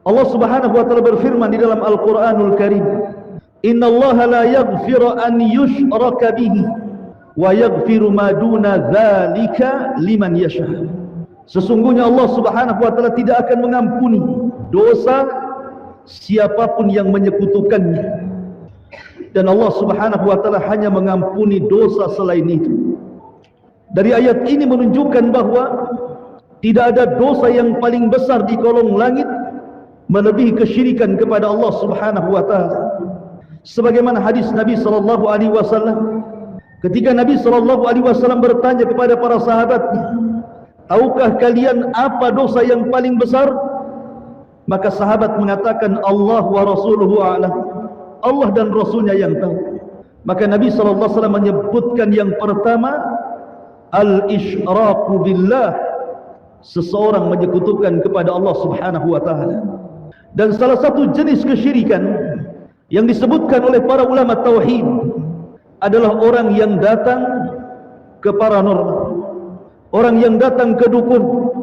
Allah Subhanahu wa taala berfirman di dalam Al-Qur'anul Karim, "Innallaha la yaghfiru an yushraka bihi wa yaghfiru ma duna dzalika liman yasha." Sesungguhnya Allah Subhanahu wa taala tidak akan mengampuni dosa siapapun yang menyekutukannya. Dan Allah Subhanahu wa taala hanya mengampuni dosa selain itu. Dari ayat ini menunjukkan bahwa tidak ada dosa yang paling besar di kolong langit melebihi kesyirikan kepada Allah Subhanahu wa taala. Sebagaimana hadis Nabi sallallahu alaihi wasallam, ketika Nabi sallallahu alaihi wasallam bertanya kepada para sahabatnya, "Tahukah kalian apa dosa yang paling besar?" Maka sahabat mengatakan, "Allah wa rasuluhu a'lam." Allah dan Rasulnya yang tahu. Maka Nabi sallallahu alaihi wasallam menyebutkan yang pertama, al-isyraku billah, seseorang menyekutukan kepada Allah Subhanahu wa taala. Dan salah satu jenis kesyirikan yang disebutkan oleh para ulama tauhid adalah orang yang datang ke paranormal, orang yang datang ke dukun,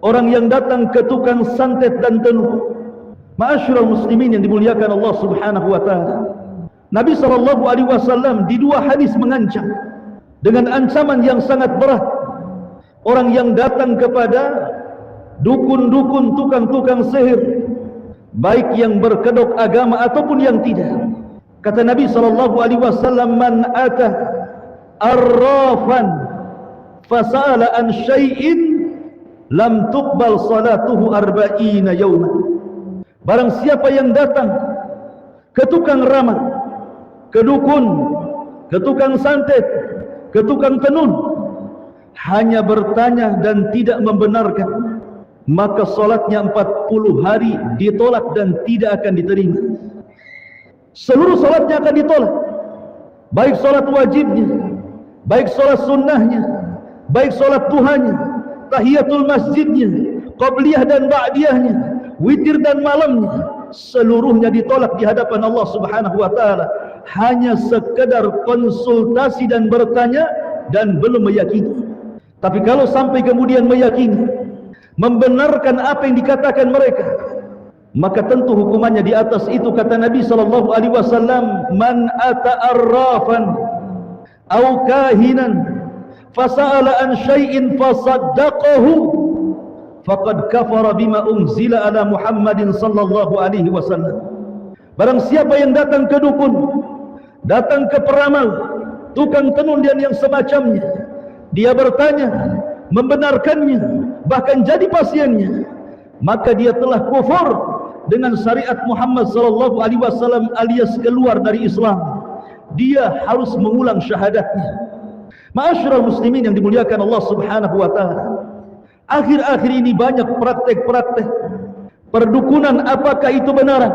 orang yang datang ke tukang santet dan tenung. Ma'asyiral muslimin yang dimuliakan Allah Subhanahu wa taala, Nabi sallallahu alaihi wasallam di dua hadis mengancam dengan ancaman yang sangat berat orang yang datang kepada dukun-dukun, tukang-tukang sihir, baik yang berkedok agama ataupun yang tidak. Kata Nabi sallallahu alaihi wasallam, "Man ata arrafan fasala an syai'in lam tuqbal salatuhu arba'ina yawman." Barang siapa yang datang ke tukang ramal, ke dukun, ke tukang santet, ke tukang tenun, hanya bertanya dan tidak membenarkan, maka solatnya 40 hari ditolak dan tidak akan diterima. Seluruh solatnya akan ditolak, baik solat wajibnya, baik solat sunnahnya, baik solat duhanya, tahiyatul masjidnya, qabliyah dan ba'diyahnya, witir dan malamnya, seluruhnya ditolak di hadapan Allah Subhanahu wa taala. Hanya sekedar konsultasi dan bertanya dan belum meyakini. Tapi kalau sampai kemudian meyakini, membenarkan apa yang dikatakan mereka, maka tentu hukumannya di atas itu. Kata Nabi sallallahu alaihi wasallam, "Man ata arrafan aw kahinan fasa'ala an syai'in fasaddaqahu faqad kafara bima unzila ala Muhammadin sallallahu alaihi wasallam." Barang siapa yang datang ke dukun, datang ke peramal, tukang tenun dan yang semacamnya, dia bertanya, membenarkannya, bahkan jadi pasiennya, maka dia telah kufur dengan syariat Muhammad sallallahu alaihi wasallam alias keluar dari Islam. Dia harus mengulang syahadatnya. Ma'asyiral muslimin yang dimuliakan Allah Subhanahu wa taala, akhir-akhir ini banyak praktek-praktek perdukunan, apakah itu benar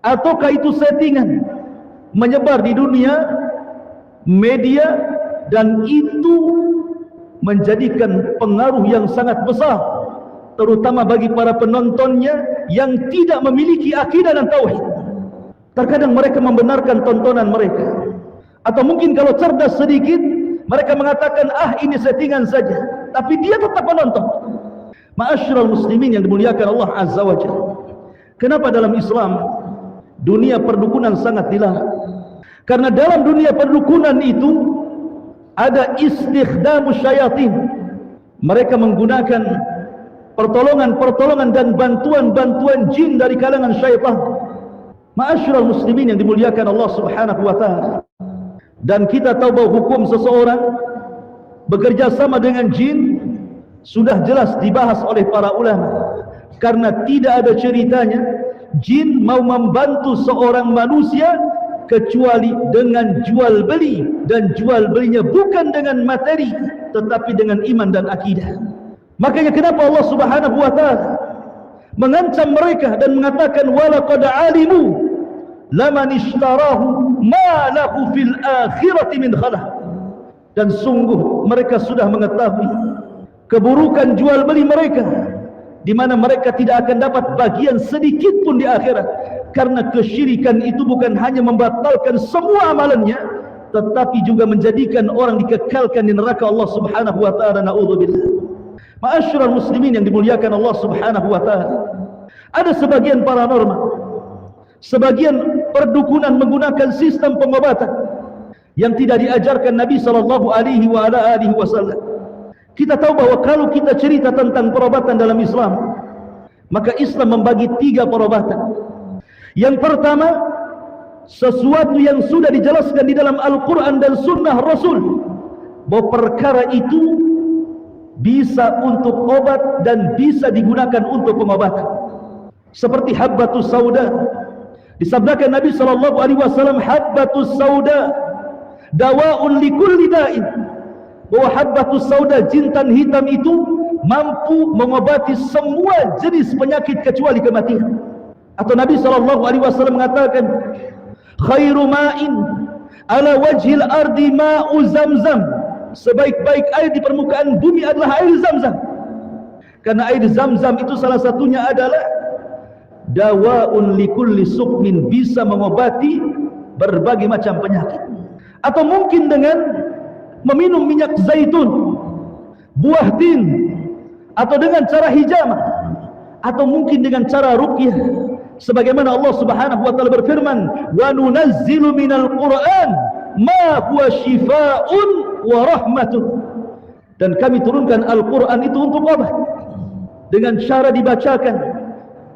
ataukah itu settingan, menyebar di dunia media, dan itu menjadikan pengaruh yang sangat besar, terutama bagi para penontonnya yang tidak memiliki akidah dan tauhid. Terkadang mereka membenarkan tontonan mereka, atau mungkin kalau cerdas sedikit, mereka mengatakan, "Ah, ini settingan saja," tapi dia tetap menonton. Ma'asyiral muslimin yang dimuliakan Allah Azza wa Jalla, kenapa dalam Islam dunia perdukunan sangat dilarang? Karena dalam dunia perdukunan itu ada istikhdamus syayatin. Mereka menggunakan pertolongan-pertolongan dan bantuan-bantuan jin dari kalangan syaitan. Ma'asyiral muslimin yang dimuliakan Allah Subhanahu wa taala, dan kita tahu bahwa hukum seseorang bekerja sama dengan jin sudah jelas dibahas oleh para ulama. Karena tidak ada ceritanya jin mau membantu seorang manusia kecuali dengan jual beli, dan jual belinya bukan dengan materi tetapi dengan iman dan akidah. Makanya kenapa Allah Subhanahu wa taala mengancam mereka dan mengatakan, "Walaqad alimu laman ishtarahu ma lahu fil akhirati min khalaq." Dan sungguh mereka sudah mengetahui keburukan jual beli mereka, di mana mereka tidak akan dapat bagian sedikit pun di akhirat. Karena kesyirikan itu bukan hanya membatalkan semua amalannya, tetapi juga menjadikan orang dikekalkan di neraka Allah Subhanahu wa taala. Na'udzubillah. Ma'asyiral muslimin yang dimuliakan Allah Subhanahu wa taala, Ada sebagian paranormal, sebagian perdukunan menggunakan sistem pengobatan yang tidak diajarkan Nabi SAW. Kita tahu bahwa kalau kita cerita tentang perobatan dalam Islam, maka Islam membagi 3 perobatan. Yang pertama, sesuatu yang sudah dijelaskan di dalam Al-Quran dan Sunnah Rasul, bahwa perkara itu bisa untuk obat dan bisa digunakan untuk pengobatan. Seperti habbatus sauda, disabdakan Nabi SAW, habbatus sauda dawa'un likulli da'in, bahwa habbatus sauda, jintan hitam itu mampu mengobati semua jenis penyakit kecuali kematian. Atau Nabi SAW mengatakan, khairu ma'in ala wajhil ardi ma'u zamzam, sebaik-baik air di permukaan bumi adalah air Zamzam. Karena air Zamzam itu salah satunya adalah dawa'un likulli suqmin, bisa mengobati berbagai macam penyakit. Atau mungkin dengan meminum minyak zaitun, buah tin, atau dengan cara hijamah, atau mungkin dengan cara ruqyah, sebagaimana Allah Subhanahu wa taala berfirman, wa nunazzilu minal Qur'an ma huwa shifaa'un wa rahmatun, dan kami turunkan Al-Quran itu untuk obat dengan cara dibacakan,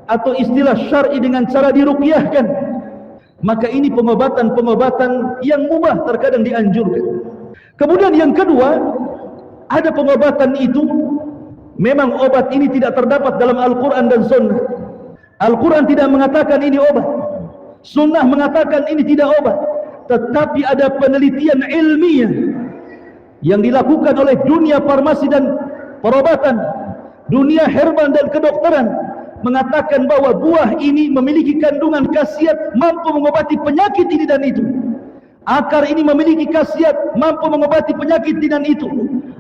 atau istilah syar'i dengan cara diruqyahkan. Maka ini pengobatan-pengobatan yang mubah, terkadang dianjurkan. Kemudian yang kedua, ada pengobatan itu memang obat ini tidak terdapat dalam Al-Quran dan Sunnah. Al-Quran tidak mengatakan ini obat, Sunnah mengatakan ini tidak obat, tetapi ada penelitian ilmiah yang dilakukan oleh dunia farmasi dan perobatan, dunia herbal dan kedokteran, mengatakan bahwa buah ini memiliki kandungan khasiat mampu mengobati penyakit ini dan itu. Akar ini memiliki khasiat mampu mengobati penyakit ini dan itu,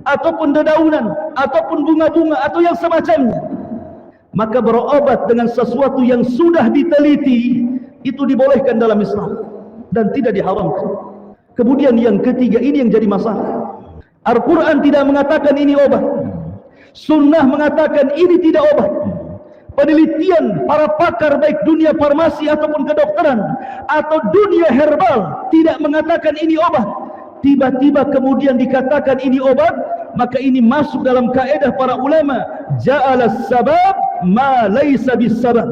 ataupun dedaunan, ataupun bunga-bunga, atau yang semacamnya. Maka berobat dengan sesuatu yang sudah diteliti itu dibolehkan dalam Islam dan tidak diharamkan. Kemudian yang ketiga, ini yang jadi masalah. Al-Quran tidak mengatakan ini obat, Sunnah mengatakan ini tidak obat. Penelitian para pakar baik dunia farmasi ataupun kedokteran atau dunia herbal tidak mengatakan ini obat. Tiba-tiba kemudian dikatakan ini obat, maka ini masuk dalam kaedah para ulama, ja'alas sabab ma laysa bis-sabab.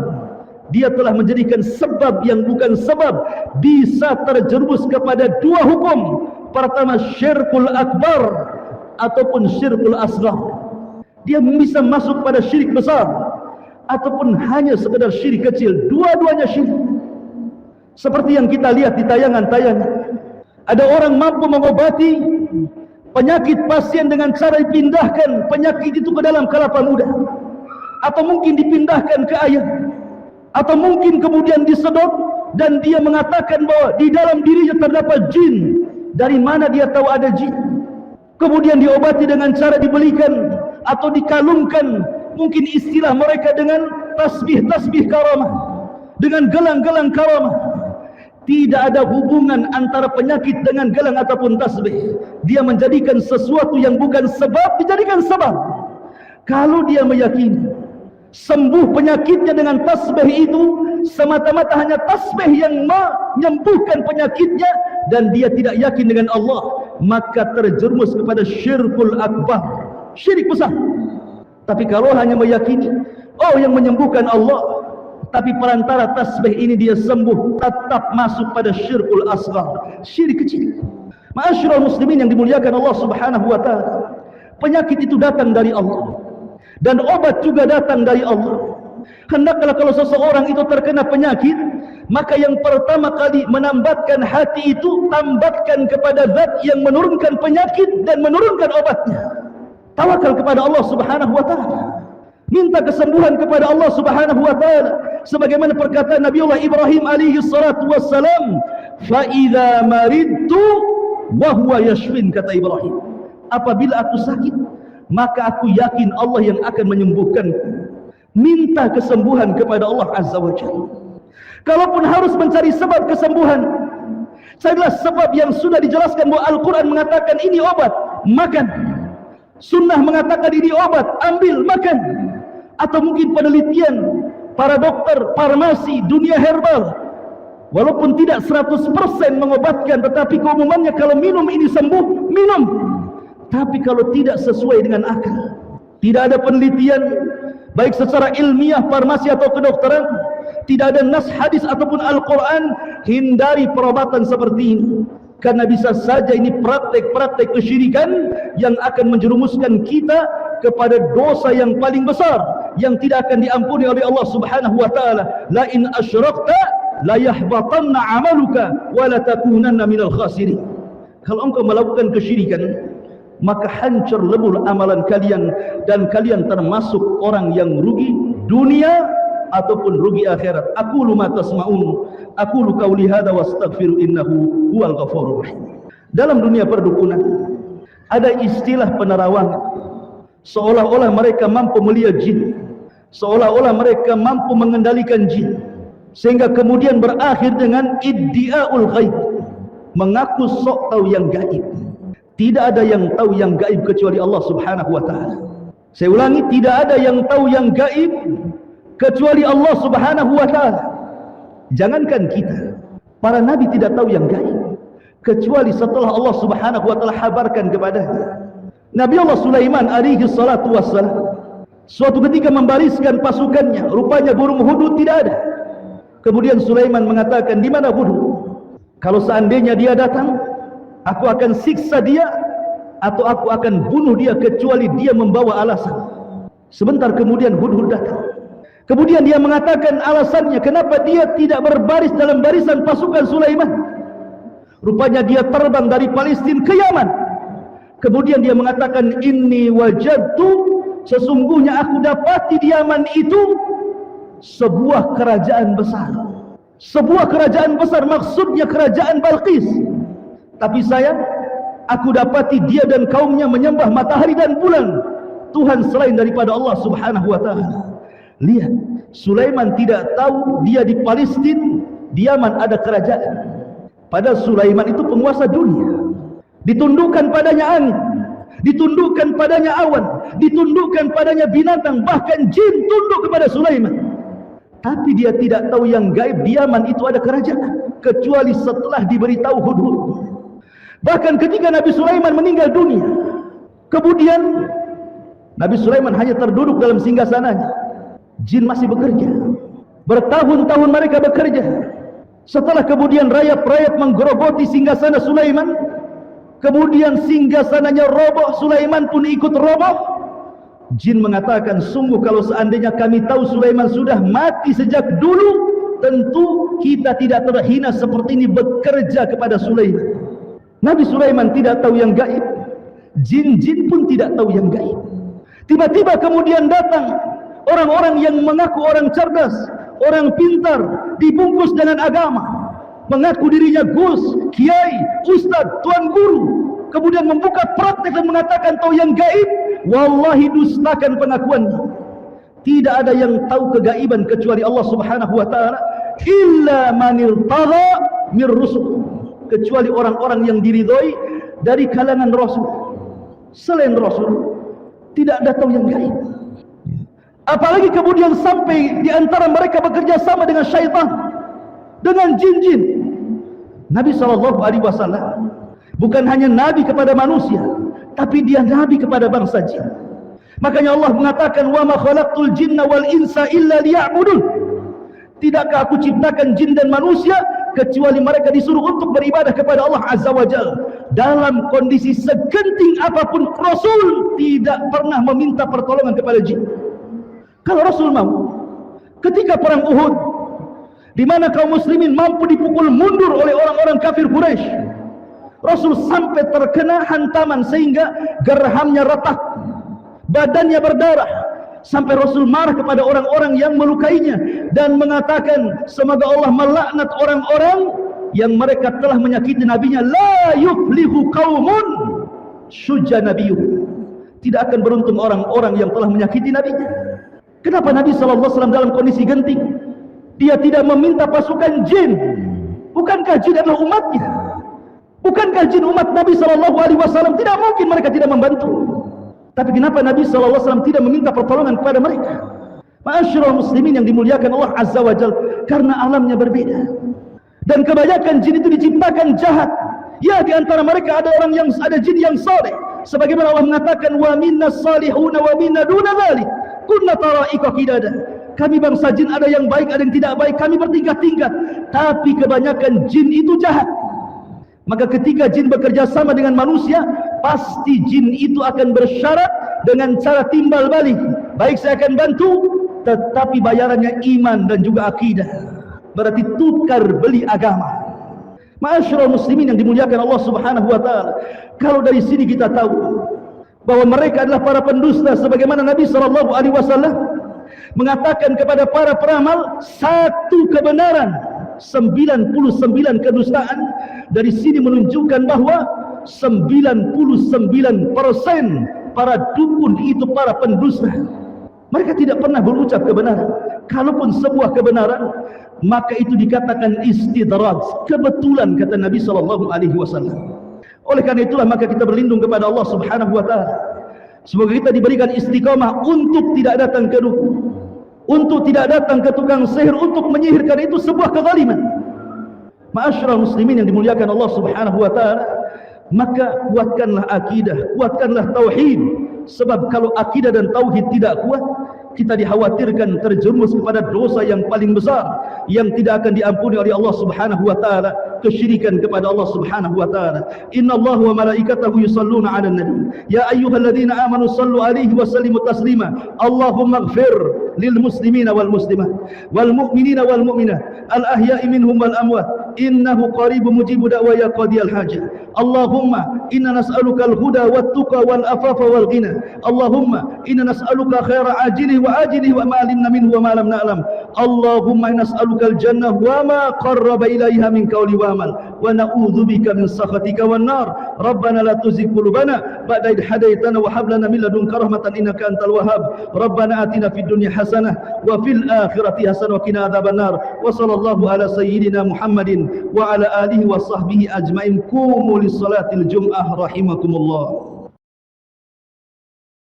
Dia telah menjadikan sebab yang bukan sebab, bisa terjerumus kepada 2 hukum. Pertama, syirkul akbar ataupun syirkul asghar. Dia bisa masuk pada syirik besar ataupun hanya sekedar syirik kecil, dua-duanya syirik. Seperti yang kita lihat di tayangan-tayangan, ada orang mampu mengobati penyakit pasien dengan cara dipindahkan penyakit itu ke dalam kelapa muda, atau mungkin dipindahkan ke air, atau mungkin kemudian disedot, dan dia mengatakan bahwa di dalam dirinya terdapat jin. Dari mana dia tahu ada jin? Kemudian diobati dengan cara dibelikan atau dikalungkan, mungkin istilah mereka dengan tasbih-tasbih karamah, dengan gelang-gelang karamah. Tidak ada hubungan antara penyakit dengan gelang ataupun tasbih. Dia menjadikan sesuatu yang bukan sebab dijadikan sebab. Kalau dia meyakini sembuh penyakitnya dengan tasbih itu semata-mata hanya tasbih yang menyembuhkan penyakitnya, dan dia tidak yakin dengan Allah, maka terjerumus kepada syirkul akbar, syirik besar. Tapi kalau hanya meyakini, oh yang menyembuhkan Allah, tapi perantara tasbih ini dia sembuh, tetap masuk pada syirkul asghar, syirik kecil. Ma'asyiral muslimin yang dimuliakan Allah Subhanahu wa taala, penyakit itu datang dari Allah dan obat juga datang dari Allah. Hendaklah kalau seseorang itu terkena penyakit, maka yang pertama kali menambatkan hati itu, tambatkan kepada zat yang menurunkan penyakit dan menurunkan obatnya. Tawakal kepada Allah Subhanahu wa taala, minta kesembuhan kepada Allah Subhanahu wa taala, sebagaimana perkataan Nabiullah Ibrahim alaihi salatu wassalam, fa idza maridtu wa huwa yashfin, kata Ibrahim, apabila aku sakit maka aku yakin Allah yang akan menyembuhkanku. Minta kesembuhan kepada Allah Azza wa Jalla. Kalaupun harus mencari sebab kesembuhan, carilah sebab yang sudah dijelaskan bahwa Al-Quran mengatakan ini obat, makan. Sunnah mengatakan ini obat, ambil, makan. Atau mungkin penelitian para dokter, farmasi, dunia herbal, walaupun tidak 100% mengobatkan, tetapi keumumannya kalau minum ini sembuh, minum. Tapi kalau tidak sesuai dengan akal, tidak ada penelitian baik secara ilmiah, farmasi atau kedokteran, tidak ada nas hadis ataupun Al-Quran, hindari perobatan seperti ini. Karena bisa saja ini praktek-praktek kesyirikan yang akan menjerumuskan kita kepada dosa yang paling besar, yang tidak akan diampuni oleh Allah Subhanahu wa taala. La in asyrakta la yahbatanna 'amaluka wa la takunanna minal khasirin. Kalau engkau melakukan kesyirikan, maka hancur lebur amalan kalian dan kalian termasuk orang yang rugi dunia ataupun rugi akhirat. Aqulu ma tasma'un, aqulu qauli hadza wastaghfiru innahu huwal ghafurur rahim. Dalam dunia perdukunan ada istilah penerawangan, seolah-olah mereka mampu melihat jin, seolah-olah mereka mampu mengendalikan jin, sehingga kemudian berakhir dengan iddiaul ghaib, mengaku sok tahu yang gaib. Tidak ada yang tahu yang gaib kecuali Allah Subhanahu wa taala. Saya ulangi, tidak ada yang tahu yang gaib kecuali Allah Subhanahu wa taala. Jangankan kita, para nabi tidak tahu yang gaib kecuali setelah Allah Subhanahu wa taala habarkan kepadanya. Nabi Allah Sulaiman alaihi salatu wassalam suatu ketika membariskan pasukannya, rupanya burung hudud tidak ada. Kemudian Sulaiman mengatakan, di mana hudud? Kalau seandainya dia datang, aku akan siksa dia atau aku akan bunuh dia kecuali dia membawa alasan. Sebentar kemudian hudud datang. Kemudian dia mengatakan alasannya kenapa dia tidak berbaris dalam barisan pasukan Sulaiman. Rupanya dia terbang dari Palestina ke Yaman. Kemudian dia mengatakan, inni wajadtu, sesungguhnya aku dapati di Yaman itu sebuah kerajaan besar. Sebuah kerajaan besar, maksudnya kerajaan Balqis. Tapi aku dapati dia dan kaumnya menyembah matahari dan bulan, Tuhan selain daripada Allah Subhanahu wa taala. Lihat, Sulaiman tidak tahu dia di Palestina, di Yaman ada kerajaan. Padahal Sulaiman itu penguasa dunia. Ditundukkan padanya angin, ditundukkan padanya awan, ditundukkan padanya binatang, bahkan jin tunduk kepada Sulaiman. Tapi dia tidak tahu yang gaib di Yaman itu ada kerajaan, kecuali setelah diberitahu hudud. Bahkan ketika Nabi Sulaiman meninggal dunia, kemudian Nabi Sulaiman hanya terduduk dalam singgasananya, jin masih bekerja. Bertahun-tahun mereka bekerja. Setelah kemudian rayap-rayap menggerogoti singgasana Sulaiman, kemudian singgasananya roboh, Sulaiman pun ikut roboh. Jin mengatakan, sungguh kalau seandainya kami tahu Sulaiman sudah mati sejak dulu, tentu kita tidak terhina seperti ini bekerja kepada Sulaiman. Nabi Sulaiman tidak tahu yang gaib, jin-jin pun tidak tahu yang gaib. Tiba-tiba kemudian datang orang-orang yang mengaku orang cerdas, orang pintar, dibungkus dengan agama, mengaku dirinya gus, kiai, ustaz, tuan guru, kemudian membuka praktek dan mengatakan tahu yang gaib. Wallahi, dustakan pengakuannya. Tidak ada yang tahu kegaiban kecuali Allah Subhanahu wa taala, illa manil tagha mir rusul, kecuali orang-orang yang diridhoi dari kalangan rasul. Selain rasul tidak ada tahu yang gaib. Apalagi kemudian sampai di antara mereka bekerja sama dengan syaitan, dengan jin-jin. Nabi SAW bukan hanya nabi kepada manusia, tapi dia nabi kepada bangsa jin. Makanya Allah mengatakan, wa ma khalaqtul jinna wal insa illa liya'budun. Tidakkah aku ciptakan jin dan manusia kecuali mereka disuruh untuk beribadah kepada Allah Azza wa Jalla. Dalam kondisi segenting apapun, Rasul tidak pernah meminta pertolongan kepada jin. Kalau Rasul mau, ketika perang Uhud, di mana kaum muslimin mampu dipukul mundur oleh orang-orang kafir Quraisy, Rasul sampai terkena hantaman sehingga gerhamnya retak, badannya berdarah, sampai Rasul marah kepada orang-orang yang melukainya dan mengatakan, semoga Allah melaknat orang-orang yang mereka telah menyakiti nabinya. La yuflihu qaumun syujja nabiyuh. Tidak akan beruntung orang-orang yang telah menyakiti nabinya. Kenapa Nabi SAW dalam kondisi genting dia tidak meminta pasukan jin? Bukankah jin adalah umatnya? Bukankah jin umat Nabi SAW? Tidak mungkin mereka tidak membantu. Tapi kenapa Nabi SAW tidak meminta pertolongan kepada mereka? Ma'asyiral muslimin yang dimuliakan Allah Azza wa Jalla, karena alamnya berbeda. Dan kebanyakan jin itu diciptakan jahat. Ya, di antara mereka ada orang yang ada jin yang saleh. Sebagaimana Allah mengatakan, wa minnas salihuna wa minna duna dzalik kunna tara'iqa qidada. Kami bangsa jin ada yang baik, ada yang tidak baik, kami bertingkat-tingkat. Tapi kebanyakan jin itu jahat. Maka ketika jin bekerja sama dengan manusia, pasti jin itu akan bersyarat dengan cara timbal balik. Baik, saya akan bantu, tetapi bayarannya iman dan juga akidah. Berarti tukar beli agama. Ma'asyiral muslimin yang dimuliakan Allah Subhanahu wa taala, kalau dari sini kita tahu bahwa mereka adalah para pendusta, sebagaimana Nabi sallallahu alaihi wasallam mengatakan kepada para peramal, satu kebenaran, 99 kedustaan. Dari sini menunjukkan bahwa 99% para dukun itu para pendusta. Mereka tidak pernah berucap kebenaran. Kalaupun sebuah kebenaran, maka itu dikatakan istidraj, kebetulan, kata Nabi sallallahu alaihi wasallam. Oleh karena itulah maka kita berlindung kepada Allah Subhanahu wa taala. Semoga kita diberikan istiqamah untuk tidak datang ke dukun, untuk tidak datang ke tukang sihir untuk menyihir, karena itu sebuah kezaliman. Ma'asyiral muslimin yang dimuliakan Allah Subhanahu wa taala, maka kuatkanlah akidah, kuatkanlah tauhid. Sebab kalau akidah dan tauhid tidak kuat, kita dikhawatirkan terjerumus kepada dosa yang paling besar yang tidak akan diampuni oleh Allah Subhanahu wa taala, kesyirikan kepada Allah Subhanahu wa taala. Innallaha wa malaikatahu yusalluna 'alan nabi ya ayyuhalladzina amanu sallu 'alaihi wa sallimu taslima. Allahumma ighfir lil muslimina wal muslimat wal mu'minina wal mu'minat al ahya'i minhum wal amwat innahu qaribun mujibu da'waya qadiyal hajah. Allahumma inna nas'aluka al huda wat tuqa wal afafa wal ghina. Allahumma inna nas'aluka khaira ajilihi wa ajilihi wa ma alimna minhu wa ma lam na'lam. Allahumma inna nas'aluka al jannah wa ma qarraba ilaiha min qawli wa amal wa na'udzubika min sakhatika wan nar. Rabbana la tuzigh qulubana ba'da idh hadaytana wa hab lana min ladunka rahmatan innaka antal wahhab. Rabbana atina fid dunya hasanah wa fil akhirati hasanah wa qina adzabannar. Wa sallallahu ala sayyidina Muhammadin wa ala alihi wa sahbihi ajmain. Qumu lis salatil jum'ah rahimakumullah.